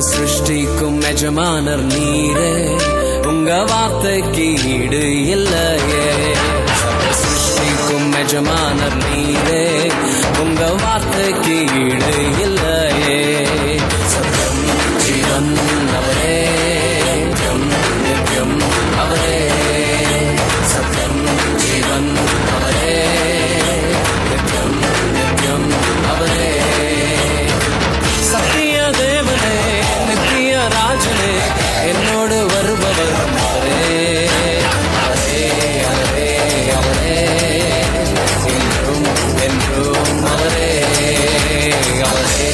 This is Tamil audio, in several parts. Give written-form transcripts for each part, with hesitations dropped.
சிருஷ்டிக்கும் எஜமானர் நீரே, உங்க வார்த்தைக்கு ஈடு இல்லையே. சிருஷ்டிக்கும் எஜமானர் நீரே, உங்க வார்த்தைக்கு ஈடு இல்லையே. சத்யம் ஜீவன் அவரே, நித்யம் அவரே. சத்யம் ஜீவன் அவரே, நித்யம் நித்யம் அவரே. சத்திய தேவனே, நித்திய ராஜனே, என்னோடு வருபவர் அவரே, அவரே அவரே அவரே. என்றும் என்றும் அவரே, அவரே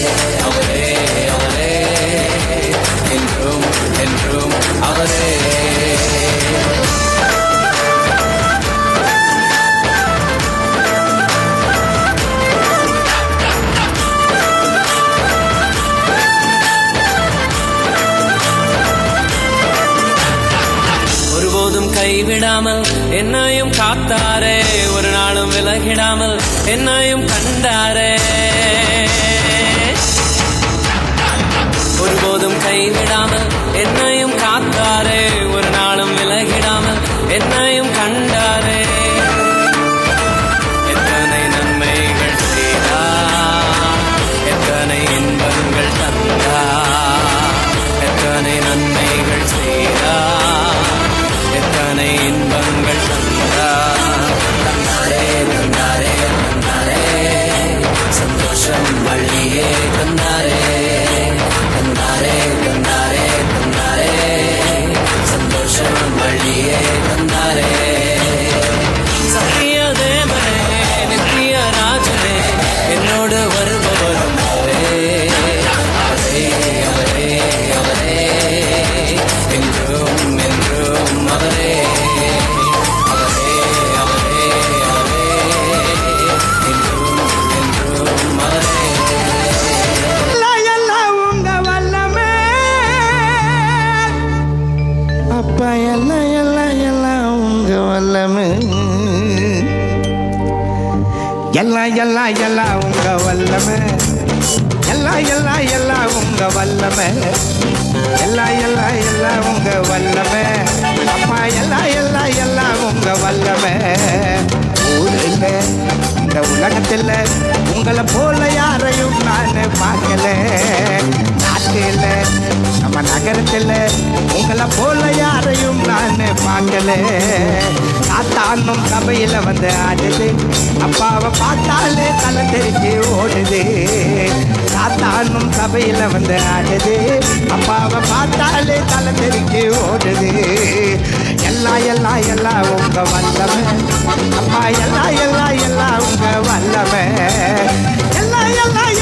அவரே அவரே. என்றும் என்றும் அவரே. ஒருபோதும் கைவிடாமல் என்னையும் காத்தாரே, ஒரு நாளும் விலகிடாமல் என்னையும் கண்டாரே. ஒருபோதும் கைவிடாமல் என்னையும் காத்தாரே, ஒரு நாளும் விலகிடாமல் என்னையும் கண்டாரே. எத்தனை நன்மைகள் செய்தார், எத்தனை இன்பங்கள் தந்தார். எத்தனை நன்மைகள் செய்தார், எத்தனை இன்பங்கள் தந்தார். தந்தாரே தந்தாரே தந்தாரே, சந்தோஷம் வள்ளியே தந்தாரே. தந்தாரே தந்தாரே தந்தாரே, சந்தோஷம் வள்ளியே தந்தாரே. சத்திய தேவனே, நித்திய ராஜனே, என்னோடு வருபவரும் அவரே, அவரே அவரே அவரே. என்றும் என்றும் அவரே, அவரே அவரே அவரே. என்றும் என்றும் அவரே. உங்க வல்லமே அப்பா, எல்லாம் எல்லாம் எல்லாம் உங்க வல்லமே. எல்லாம் எல்லாம் எல்லாம் உங்க வல்லமே. எல்லாம் எல்லாம் எல்லாம் உங்க வல்லமே. எல்லாம் எல்லாம் எல்லாம் உங்க வல்லமே. அப்பா, எல்லாம் எல்லாம் எல்லாம் உங்க வல்லமே. ஊரில் இந்த உலகத்தில் உங்களை போல யாரையும் நான் பார்க்கல. நாட்டில் நம்ம நகரத்தில் உங்களை போல யாரையும் நான் பார்க்கல. சாத்தானும் சபையில் வந்து ஆடுது, அப்பாவை பார்த்தாலே தலை தெரிஞ்சு ஓடுது. சாத்தானும் சபையில் வந்து ஆடுது, அப்பாவை பார்த்தாலே தலை தெரிஞ்சு ஓடுது. எல்லாம் எல்லாம் எல்லாம் உங்க வல்லமே. அப்பா, எல்லாம் எல்லாம் எல்லாம் உங்க வல்லமே. எல்லாம் எல்லாம்